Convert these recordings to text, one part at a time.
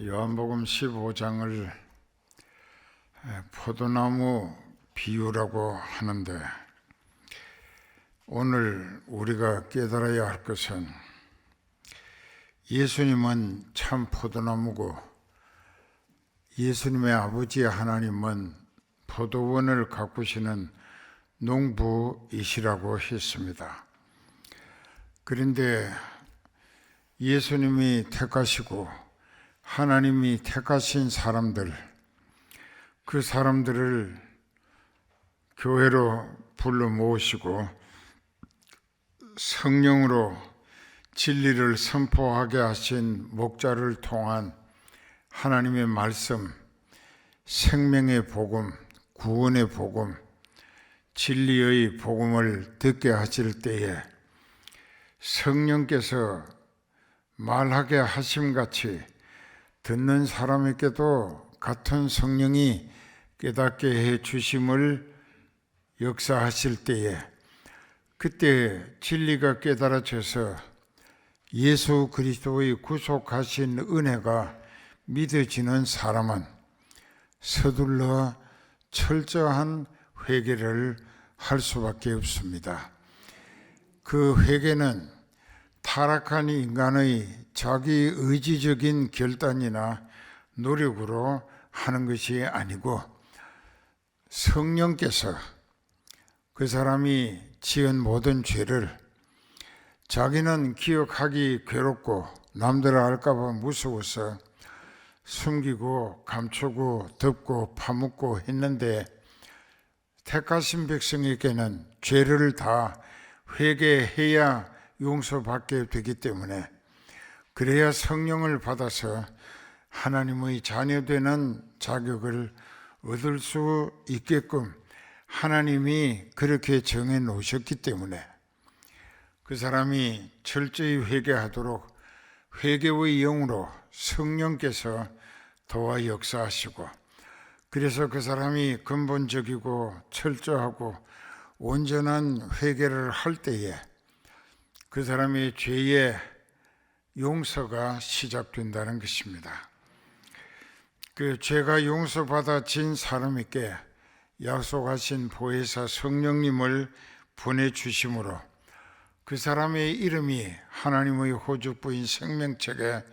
요한복음 15장을 포도나무 비유라고 하는데, 오늘 우리가 깨달아야 할 것은 예수님은 참 포도나무고 예수님의 아버지 하나님은 포도원을 가꾸시는 농부이시라고 했습니다. 그런데 예수님이 택하시고 하나님이 택하신 사람들, 그 사람들을 교회로 불러 모으시고 성령으로 진리를 선포하게 하신 목자를 통한 하나님의 말씀, 생명의 복음, 구원의 복음, 진리의 복음을 듣게 하실 때에 성령께서 말하게 하심같이 듣는 사람에게도 같은 성령이 깨닫게 해 주심을 역사하실 때에, 그때 진리가 깨달아져서 예수 그리스도의 구속하신 은혜가 믿어지는 사람은 서둘러 철저한 회개를 할 수밖에 없습니다. 그 회개는 타락한 인간의 자기 의지적인 결단이나 노력으로 하는 것이 아니고 성령께서 그 사람이 지은 모든 죄를, 자기는 기억하기 괴롭고 남들 알까봐 무서워서 숨기고 감추고 덮고 파묻고 했는데, 택하신 백성에게는 죄를 다 회개해야 용서받게 되기 때문에, 그래야 성령을 받아서 하나님의 자녀되는 자격을 얻을 수 있게끔 하나님이 그렇게 정해 놓으셨기 때문에 그 사람이 철저히 회개하도록 회개의 영으로 성령께서 도와 역사하시고, 그래서 그 사람이 근본적이고 철저하고 온전한 회개를 할 때에 그 사람의 죄의 용서가 시작된다는 것입니다. 그 죄가 용서받아진 사람에게 약속하신 보혜사 성령님을 보내주심으로 그 사람의 이름이 하나님의 호족부인 생명책에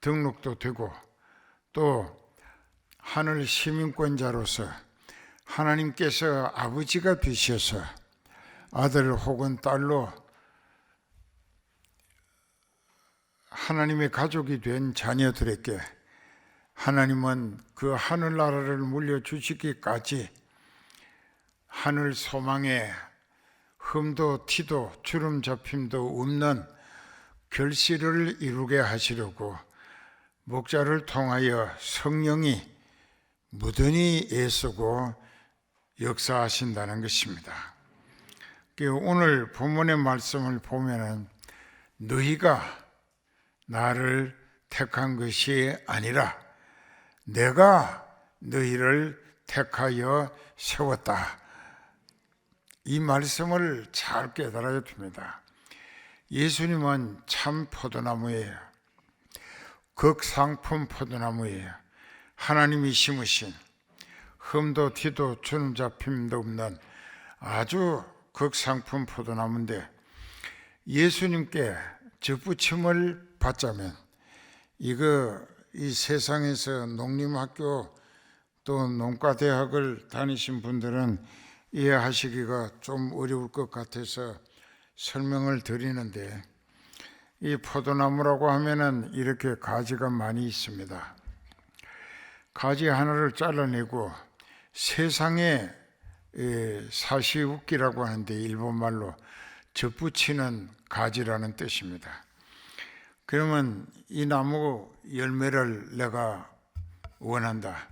등록도 되고, 또 하늘 시민권자로서 하나님께서 아버지가 되셔서 아들 혹은 딸로 하나님의 가족이 된 자녀들에게 하나님은 그 하늘나라를 물려주시기까지 하늘 소망에 흠도 티도 주름 잡힘도 없는 결실을 이루게 하시려고 목자를 통하여 성령이 무던히 애쓰고 역사하신다는 것입니다. 오늘 본문의 말씀을 보면은 너희가 나를 택한 것이 아니라 내가 너희를 택하여 세웠다, 이 말씀을 잘 깨달아야 됩니다. 예수님은 참 포도나무예요. 극상품 포도나무예요. 하나님이 심으신 흠도 티도 주름 잡힘도 없는 아주 극상품 포도나무인데, 예수님께 접붙임을 받자면 이 세상에서 농림학교 또 농과대학을 다니신 분들은 이해하시기가 좀 어려울 것 같아서 설명을 드리는데, 이 포도나무라고 하면은 이렇게 가지가 많이 있습니다. 가지 하나를 잘라내고 세상에 사시우기라고 하는데 일본말로 접붙이는 가지라는 뜻입니다. 그러면 이 나무 열매를 내가 원한다.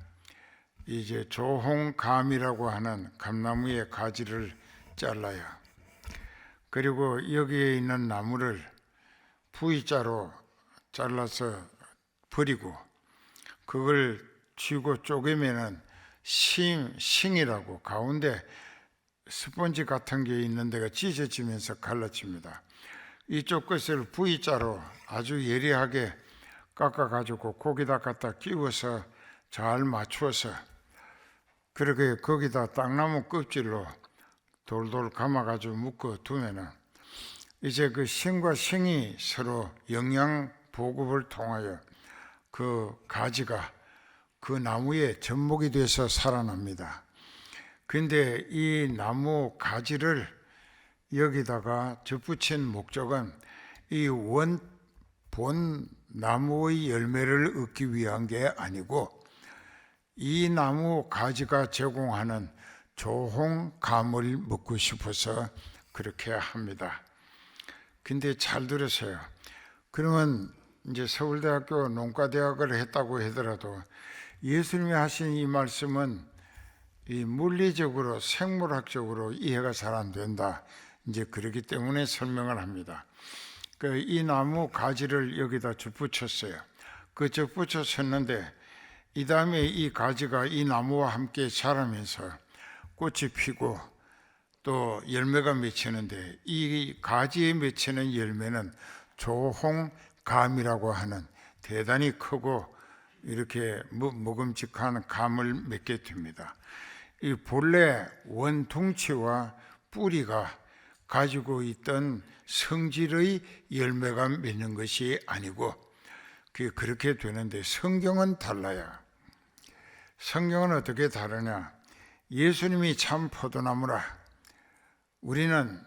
이제 조홍감이라고 하는 감나무의 가지를 잘라요. 그리고 여기에 있는 나무를 V자로 잘라서 버리고, 그걸 쥐고 쪼개면은 싱이라고 가운데 스펀지 같은 게 있는 데가 찢어지면서 갈라집니다. 이쪽 것을 V자로 아주 예리하게 깎아가지고 고기다 갖다 끼워서 잘 맞추어서 그렇게 거기다 땅나무 껍질로 돌돌 감아가지고 묶어 두면은 이제 그 신과 신이 서로 영양 보급을 통하여 그 가지가 그 나무의 접목이 돼서 살아납니다. 그런데 이 나무 가지를 여기다가 접붙인 목적은 이 본 나무의 열매를 얻기 위한 게 아니고 이 나무 가지가 제공하는 조홍감을 먹고 싶어서 그렇게 합니다. 근데 잘 들으세요. 그러면 이제 서울대학교 농과대학을 했다고 하더라도 예수님이 하신 이 말씀은 이 물리적으로 생물학적으로 이해가 잘 안 된다. 이제 그렇기 때문에 설명을 합니다. 이 나무 가지를 여기다 접붙였어요. 그 접붙였었는데 이 다음에 이 가지가 이 나무와 함께 자라면서 꽃이 피고 또 열매가 맺히는데 이 가지에 맺히는 열매는 조홍감이라고 하는 대단히 크고 이렇게 먹음직한 감을 맺게 됩니다. 이 본래 원통치와 뿌리가 가지고 있던 성질의 열매가 맺는 것이 아니고 그렇게 되는데 성경은 달라요. 성경은 어떻게 다르냐? 예수님이 참 포도나무라. 우리는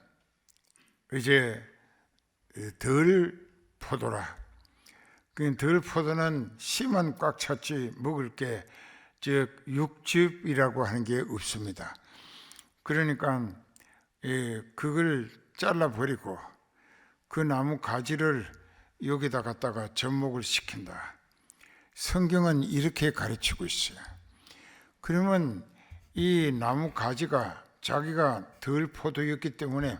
이제 덜 포도라. 덜 포도는 씨만 꽉 찼지 먹을 게 즉 육즙이라고 하는 게 없습니다. 그러니까 그걸 잘라버리고 그 나무 가지를 여기다 갖다가 접목을 시킨다. 성경은 이렇게 가르치고 있어요. 그러면 이 나무 가지가 자기가 덜 포도였기 때문에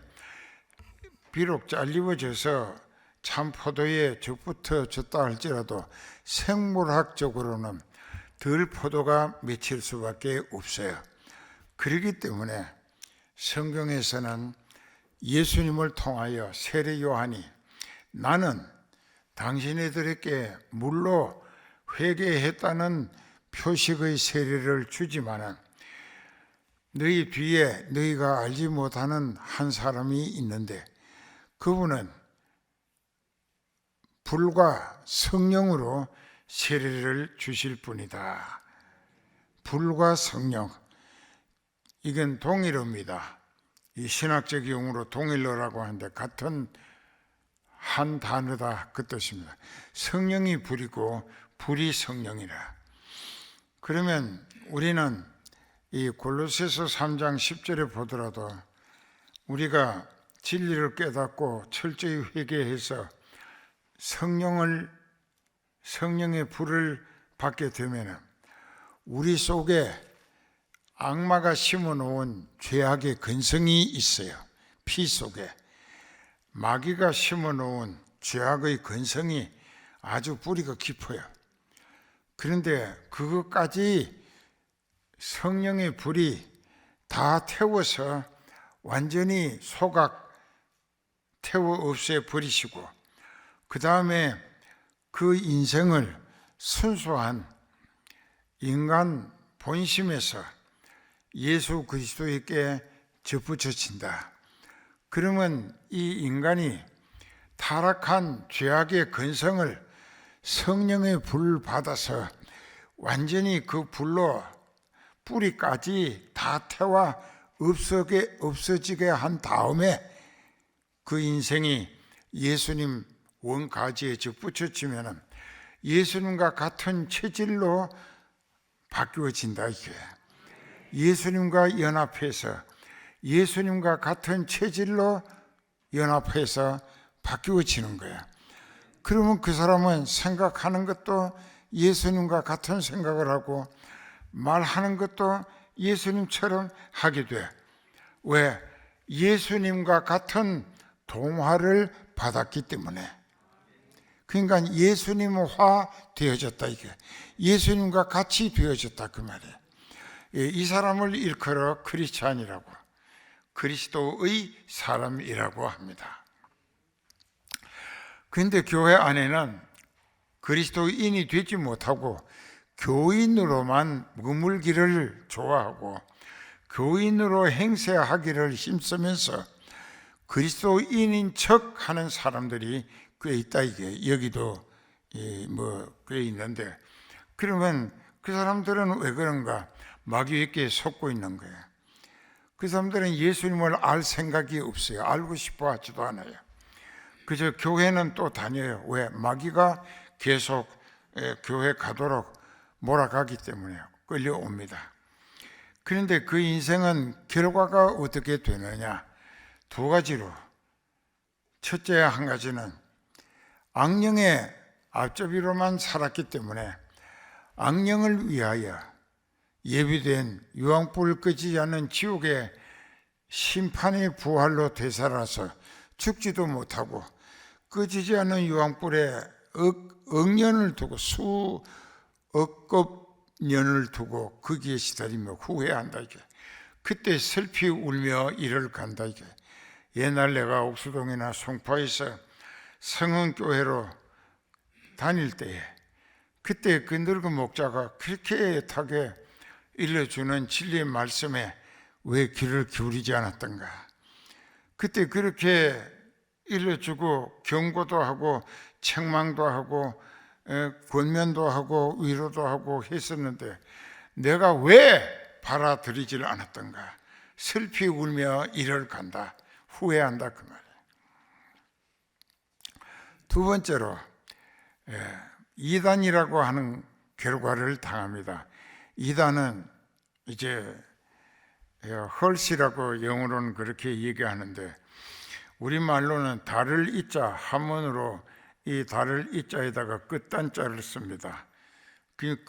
비록 잘리워져서 참 포도에 접붙어졌다 할지라도 생물학적으로는 덜 포도가 맺힐 수밖에 없어요. 그렇기 때문에 성경에서는 예수님을 통하여 세례 요한이 나는 당신네들에게 물로 회개했다는 표식의 세례를 주지만은 너희 뒤에 너희가 알지 못하는 한 사람이 있는데 그분은 불과 성령으로 세례를 주실 분이다. 불과 성령. 이건 동일어입니다. 이 신학적 용어로 동일어라고 하는데 같은 한 단어다 그 뜻입니다. 성령이 불이고 불이 성령이라. 그러면 우리는 이 골로새서 3장 10절에 보더라도 우리가 진리를 깨닫고 철저히 회개해서 성령의 불을 받게 되면 우리 속에 악마가 심어놓은 죄악의 근성이 있어요. 피 속에 마귀가 심어놓은 죄악의 근성이 아주 뿌리가 깊어요. 그런데 그것까지 성령의 불이 다 태워서 완전히 소각 태워 없애 버리시고 그 다음에 그 인생을 순수한 인간 본심에서 예수 그리스도에게 접붙여진다. 그러면 이 인간이 타락한 죄악의 근성을 성령의 불 받아서 완전히 그 불로 뿌리까지 다 태워 없어지게 한 다음에 그 인생이 예수님 원가지에 접붙여지면 예수님과 같은 체질로 바뀌어진다. 이게 예수님과 연합해서 예수님과 같은 체질로 연합해서 바뀌어지는 거야. 그러면 그 사람은 생각하는 것도 예수님과 같은 생각을 하고 말하는 것도 예수님처럼 하게 돼. 왜? 예수님과 같은 동화를 받았기 때문에. 그러니까 예수님화 되어졌다 이게. 예수님과 같이 되어졌다 그 말이에요. 이 사람을 일컬어 크리스찬이라고, 그리스도의 사람이라고 합니다. 그런데 교회 안에는 그리스도인이 되지 못하고 교인으로만 머물기를 좋아하고 교인으로 행세하기를 힘쓰면서 그리스도인인 척 하는 사람들이 꽤 있다. 이게 여기도 꽤 있는데, 그러면 그 사람들은 왜 그런가? 마귀에게 속고 있는 거예요. 그 사람들은 예수님을 알 생각이 없어요. 알고 싶어 하지도 않아요. 그저 교회는 또 다녀요. 왜? 마귀가 계속 교회 가도록 몰아가기 때문에 끌려옵니다. 그런데 그 인생은 결과가 어떻게 되느냐? 두 가지로. 첫째 한 가지는 악령의 앞잡이로만 살았기 때문에 악령을 위하여 예비된 유황불 끄지 않는 지옥의 심판의 부활로 되살아서 죽지도 못하고 꺼지지 않는 유황불에 억년을 두고 수억급 년을 두고 거기에 시달리며 후회한다. 이게 그때 슬피 울며 일을 간다. 이게 옛날 내가 옥수동이나 송파에서 성흥교회로 다닐 때에 그때 그 늙은 목자가 그렇게 애타게 일러주는 진리의 말씀에 왜 귀를 기울이지 않았던가? 그때 그렇게 일러주고 경고도 하고 책망도 하고 권면도 하고 위로도 하고 했었는데 내가 왜 받아들이지를 않았던가? 슬피 울며 일을 간다. 후회한다 그 말이에요. 두 번째로 이단이라고 하는 결과를 당합니다. 이단은 이제 헐시라고 영어로는 그렇게 얘기하는데 우리말로는 달을 이자 한문으로 이 달을 이자에다가 끝단자를 씁니다. 그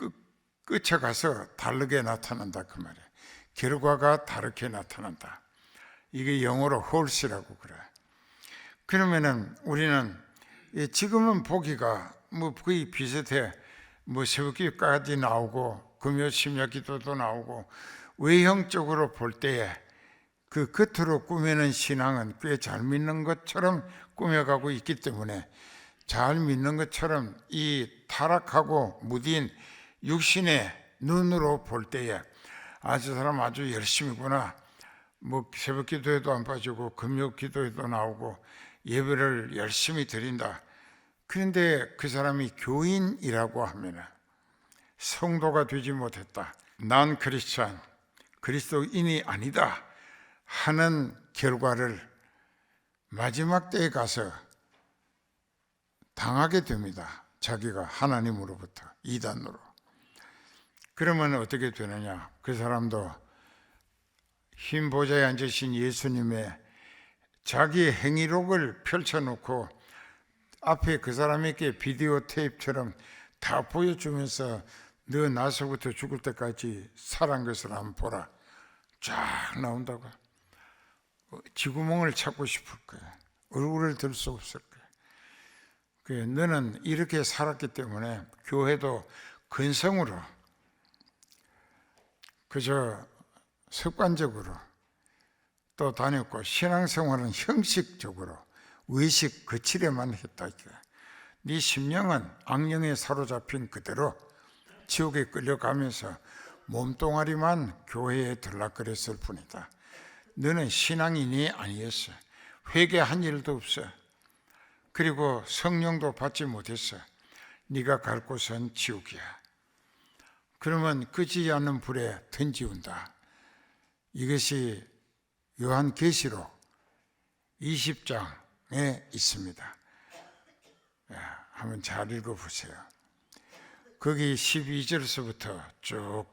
끝에 가서 다르게 나타난다 그 말이에요. 결과가 다르게 나타난다. 이게 영어로 헐시라고 그래. 그러면은 우리는 지금은 보기가 거의 비슷해. 새벽기도까지 나오고 금요 심야기도도 나오고 외형적으로 볼 때에 그 겉으로 꾸미는 신앙은 꽤 잘 믿는 것처럼 꾸며가고 있기 때문에 잘 믿는 것처럼 이 타락하고 무딘 육신의 눈으로 볼 때에 저 사람 아주 열심이구나. 새벽기도에도 안 빠지고 금요기도에도 나오고 예배를 열심히 드린다. 그런데 그 사람이 교인이라고 하면 성도가 되지 못했다. 난 크리스찬, 그리스도인이 아니다 하는 결과를 마지막 때에 가서 당하게 됩니다. 자기가 하나님으로부터 이단으로. 그러면 어떻게 되느냐? 그 사람도 흰 보좌에 앉으신 예수님의 자기 행위록을 펼쳐놓고 앞에 그 사람에게 비디오 테이프처럼 다 보여주면서 너 나서부터 죽을 때까지 살아간 것을 한번 보라. 쫙 나온다고. 쥐구멍을 찾고 싶을 거야. 얼굴을 들 수 없을 거야. 너는 이렇게 살았기 때문에 교회도 근성으로 그저 습관적으로 또 다녔고 신앙생활은 형식적으로 의식 거칠에만 했다. 네 심령은 악령에 사로잡힌 그대로 지옥에 끌려가면서 몸뚱아리만 교회에 들락거렸을 뿐이다. 너는 신앙인이 아니었어. 회개한 일도 없어. 그리고 성령도 받지 못했어. 네가 갈 곳은 지옥이야. 그러면 끄지 않는 불에 던지운다. 이것이 요한계시록 20장에 있습니다. 한번 잘 읽어보세요. 거기 12절서부터 쭉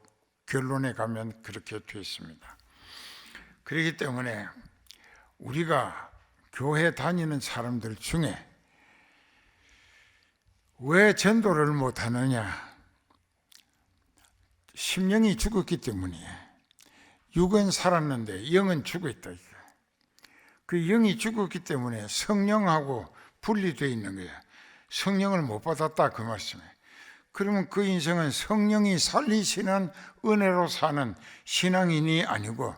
결론에 가면 그렇게 되어 있습니다. 그렇기 때문에 우리가 교회 다니는 사람들 중에 왜 전도를 못하느냐? 심령이 죽었기 때문이에요. 육은 살았는데 영은 죽어있다. 그 영이 죽었기 때문에 성령하고 분리되어 있는 거예요. 성령을 못 받았다 그 말씀이에요. 그러면 그 인생은 성령이 살리시는 은혜로 사는 신앙인이 아니고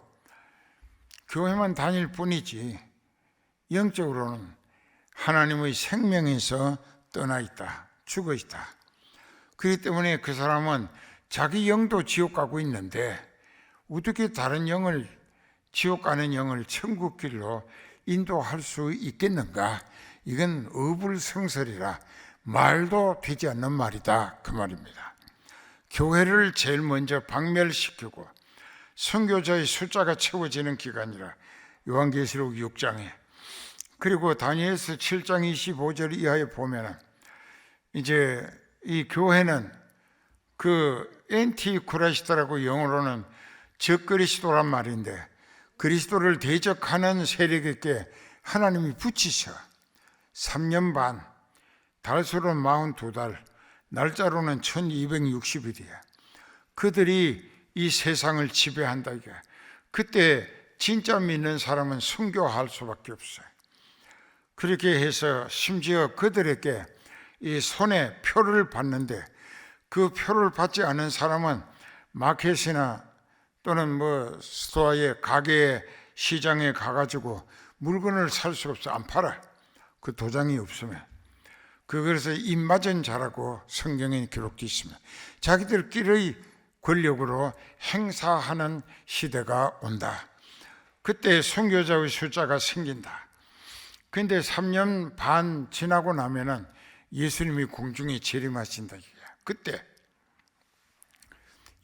교회만 다닐 뿐이지 영적으로는 하나님의 생명에서 떠나 있다. 죽어 있다. 그렇기 때문에 그 사람은 자기 영도 지옥 가고 있는데 어떻게 다른 영을, 지옥 가는 영을 천국 길로 인도할 수 있겠는가? 이건 어불성설이라 말도 되지 않는 말이다, 그 말입니다. 교회를 제일 먼저 박멸시키고 선교자의 숫자가 채워지는 기간이라 요한계시록 6장에, 그리고 다니엘서 7장 25절 이하에 보면은 이제 이 교회는 그 엔티크리스토라고 영어로는 적그리스도란 말인데, 그리스도를 대적하는 세력에게 하나님이 붙이셔 3년 반, 달수로는 42달, 날짜로는 1260일이야. 그들이 이 세상을 지배한다 이게. 그때 진짜 믿는 사람은 순교할 수밖에 없어요. 그렇게 해서 심지어 그들에게 이 손에 표를 받는데, 그 표를 받지 않은 사람은 마켓이나 또는 스토어에, 가게에, 시장에 가가지고 물건을 살 수가 없어. 안 팔아. 그 도장이 없으면. 그래서 입맞은 자라고 성경에 기록되어 있습니다. 자기들끼리 권력으로 행사하는 시대가 온다. 그때 선교자의 숫자가 생긴다. 그런데 3년 반 지나고 나면은 예수님이 공중에 재림하신다. 그때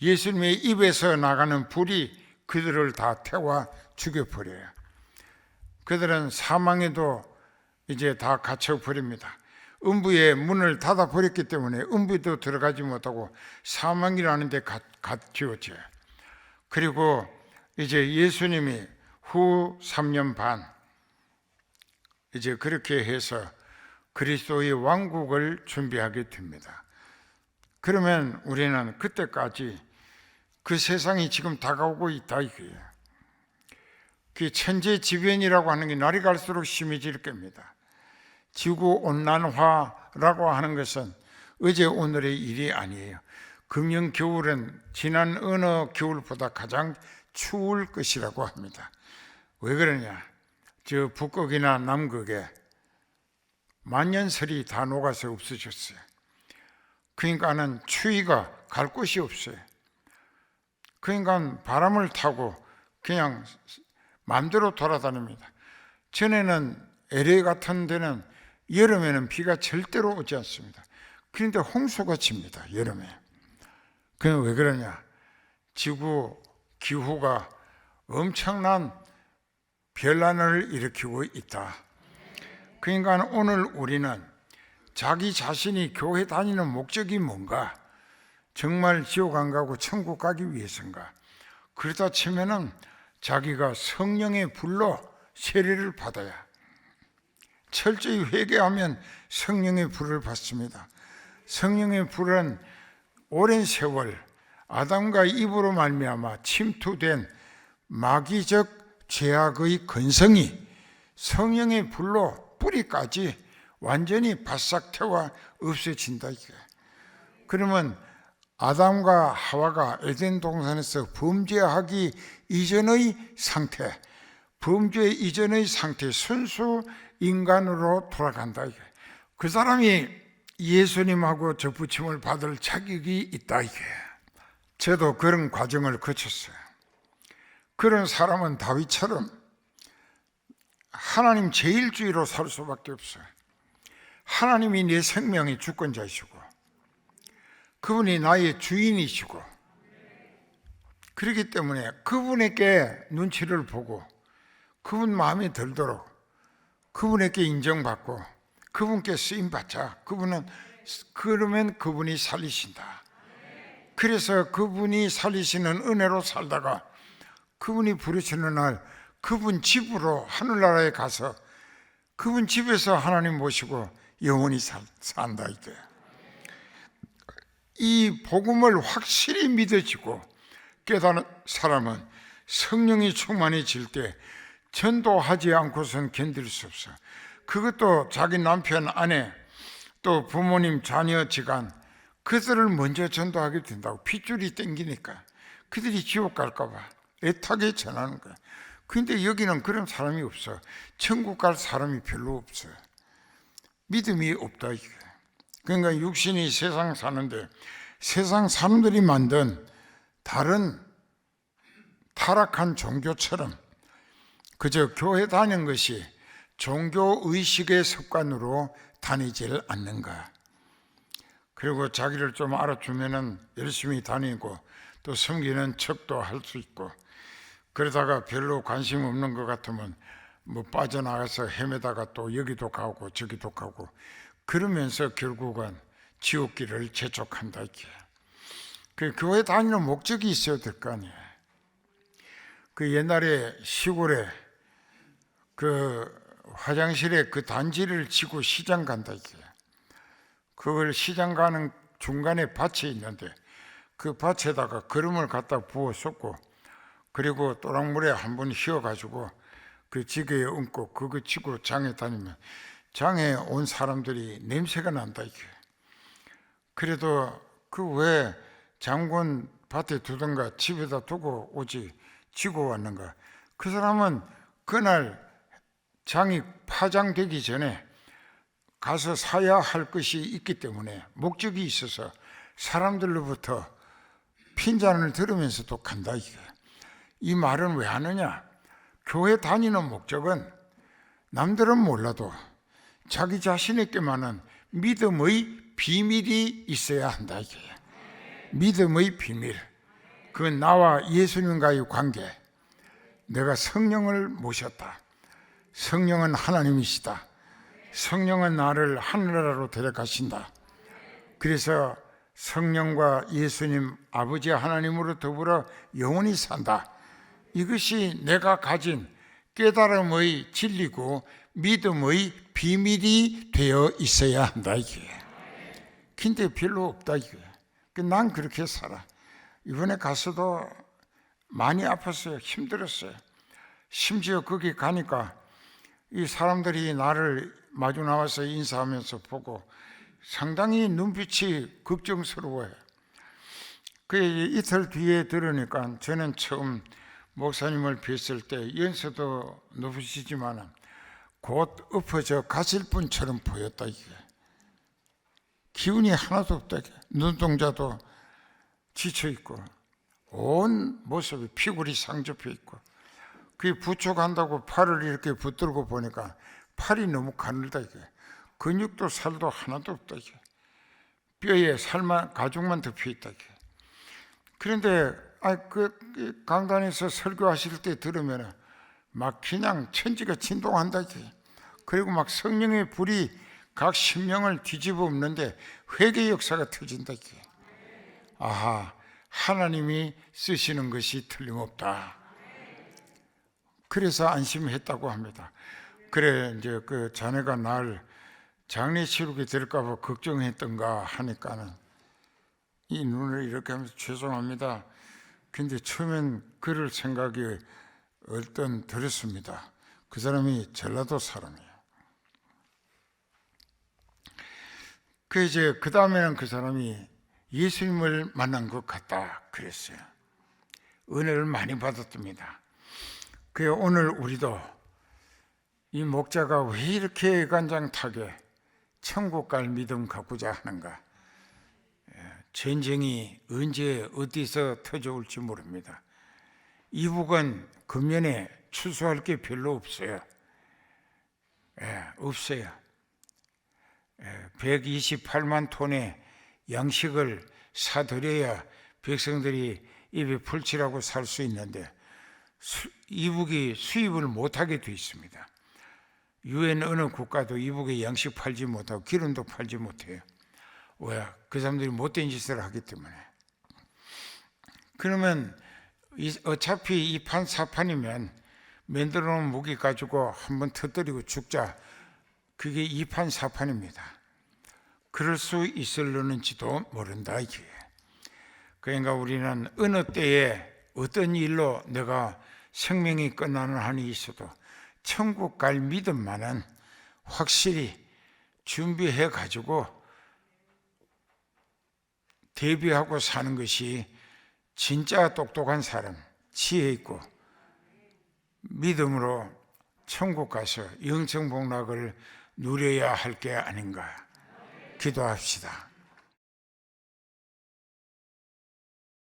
예수님의 입에서 나가는 불이 그들을 다 태워 죽여버려요. 그들은 사망에도 이제 다 갇혀버립니다. 음부의 문을 닫아버렸기 때문에 음부에도 들어가지 못하고 사망이라는 데 갇혀져요. 그리고 이제 예수님이 후 3년 반 이제 그렇게 해서 그리스도의 왕국을 준비하게 됩니다. 그러면 우리는 그때까지 그 세상이 지금 다가오고 있다 이거예요. 그 천재지변이라고 하는 게 날이 갈수록 심해질 겁니다. 지구온난화라고 하는 것은 어제 오늘의 일이 아니에요. 금년 겨울은 지난 어느 겨울보다 가장 추울 것이라고 합니다. 왜 그러냐? 저 북극이나 남극에 만년설이 다 녹아서 없어졌어요. 그러니까는 추위가 갈 곳이 없어요. 그러니까 바람을 타고 그냥 마음대로 돌아다닙니다. 전에는 LA 같은 데는 여름에는 비가 절대로 오지 않습니다. 그런데 홍수가 칩니다, 여름에. 그게 왜 그러냐? 지구 기후가 엄청난 변란을 일으키고 있다. 그러니까 오늘 우리는 자기 자신이 교회 다니는 목적이 뭔가, 정말 지옥 안 가고 천국 가기 위해서인가, 그러다 치면은 자기가 성령의 불로 세례를 받아야, 철저히 회개하면 성령의 불을 받습니다. 성령의 불은 오랜 세월 아담과 이브로 말미암아 침투된 마귀적 죄악의 근성이 성령의 불로 뿌리까지 완전히 바싹 태워 없어진다. 그러면 아담과 하와가 에덴 동산에서 범죄하기 이전의 상태, 범죄 이전의 상태, 순수 인간으로 돌아간다. 그 사람이 예수님하고 접붙임을 받을 자격이 있다. 저도 그런 과정을 거쳤어요. 그런 사람은 다윗처럼 하나님 제일주의로 살 수밖에 없어요. 하나님이 내 생명의 주권자이시고 그분이 나의 주인이시고, 그렇기 때문에 그분에게 눈치를 보고 그분 마음에 들도록 그분에게 인정받고 그분께 쓰임받자. 그러면 그분이 살리신다. 그래서 그분이 살리시는 은혜로 살다가 그분이 부르시는 날 그분 집으로 하늘나라에 가서 그분 집에서 하나님 모시고 영원히 산다 이거야. 이 복음을 확실히 믿어지고 깨달은 사람은 성령이 충만해질 때 전도하지 않고선 견딜 수 없어. 그것도 자기 남편, 아내, 또 부모님, 자녀, 지간, 그들을 먼저 전도하게 된다고. 핏줄이 땡기니까 그들이 지옥 갈까 봐 애타게 전하는 거야. 근데 여기는 그런 사람이 없어. 천국 갈 사람이 별로 없어. 믿음이 없다 이게. 그러니까 육신이 세상 사는데 세상 사람들이 만든 다른 타락한 종교처럼 그저 교회 다니는 것이 종교의식의 습관으로 다니질 않는가. 그리고 자기를 좀 알아주면은 열심히 다니고 또 섬기는 척도 할 수 있고, 그러다가 별로 관심 없는 것 같으면 뭐 빠져나가서 헤매다가 또 여기도 가고 저기도 가고, 그러면서 결국은 지옥길을 재촉한다 이게. 그 교회 다니는 목적이 있어야 될 거 아니에요. 그 옛날에 시골에 그 화장실에 그 단지를 치고 시장 간다 이게. 그걸 시장 가는 중간에 밭이 있는데 그 밭에다가 거름을 갖다 부어 쏟고, 그리고 또랑물에 한번 휘어가지고 그 지게에 얹고 그거 치고 장에 다니면 장에 온 사람들이 냄새가 난다 이게. 그래도 그 왜 장군 밭에 두던가 집에다 두고 오지 지고 왔는가. 그 사람은 그날 장이 파장되기 전에 가서 사야 할 것이 있기 때문에, 목적이 있어서 사람들로부터 핀잔을 들으면서도 간다 이게. 이 말은 왜 하느냐. 교회 다니는 목적은 남들은 몰라도 자기 자신에게만은 믿음의 비밀이 있어야 한다 이게. 믿음의 비밀, 그건 나와 예수님과의 관계. 내가 성령을 모셨다. 성령은 하나님이시다. 성령은 나를 하늘나라로 데려가신다. 그래서 성령과 예수님 아버지 하나님으로 더불어 영원히 산다. 이것이 내가 가진 깨달음의 진리고 믿음의 비밀이 되어 있어야 한다 이게. 근데 별로 없다 이게. 난 그렇게 살아. 이번에 가서도 많이 아팠어요. 힘들었어요. 심지어 거기 가니까 이 사람들이 나를 마주 나와서 인사하면서 보고 상당히 눈빛이 걱정스러워요. 그 이틀 뒤에 들으니까 저는 처음 목사님을 뵀을 때 연세도 높으시지만 곧 엎어져 가실 분처럼 보였다 이게. 기운이 하나도 없다 이게. 눈동자도 지쳐있고 온 모습이 피골이 상접해 있고, 그게 부축한다고 팔을 이렇게 붙들고 보니까 팔이 너무 가늘다 이게. 근육도 살도 하나도 없다 이게. 뼈에 살만 가죽만 덮여 있다 이게. 그런데 그 강단에서 설교하실 때 들으면 막 그냥 천지가 진동한다 이게. 그리고 막 성령의 불이 각 심령을 뒤집어 엎는데 회개 역사가 터진다 이게. 아하, 하나님이 쓰시는 것이 틀림없다. 그래서 안심했다고 합니다. 그래, 이제 그 자네가 날 장례 치르게 될까봐 걱정했던가 하니까는 이 눈을 이렇게 하면서 죄송합니다. 근데 처음엔 그럴 생각이 어떤 들었습니다. 그 사람이 전라도 사람이에요. 그 다음에는 그 사람이 예수님을 만난 것 같다 그랬어요. 은혜를 많이 받았답니다. 그래, 오늘 우리도 이 목자가 왜 이렇게 애간장타게 천국 갈 믿음 갖고자 하는가. 전쟁이 언제 어디서 터져올지 모릅니다. 이북은 금년에 추수할 게 별로 없어요. 없어요. 128만 톤의 양식을 사들여야 백성들이 입에 풀칠하고 살 수 있는데 이북이 수입을 못하게 돼 있습니다. 유엔 어느 국가도 이북에 양식 팔지 못하고 기름도 팔지 못해요. 왜? 그 사람들이 못된 짓을 하기 때문에. 그러면 어차피 이판사판이면 만들어 놓은 무기 가지고 한번 터뜨리고 죽자. 그게 이판사판입니다. 그럴 수 있을는지도 모른다 이게. 그러니까 우리는 어느 때에 어떤 일로 내가 생명이 끝나는 한이 있어도 천국 갈 믿음만은 확실히 준비해 가지고 대비하고 사는 것이 진짜 똑똑한 사람, 지혜 있고 믿음으로 천국 가서 영생복락을 누려야 할 게 아닌가. 기도합시다.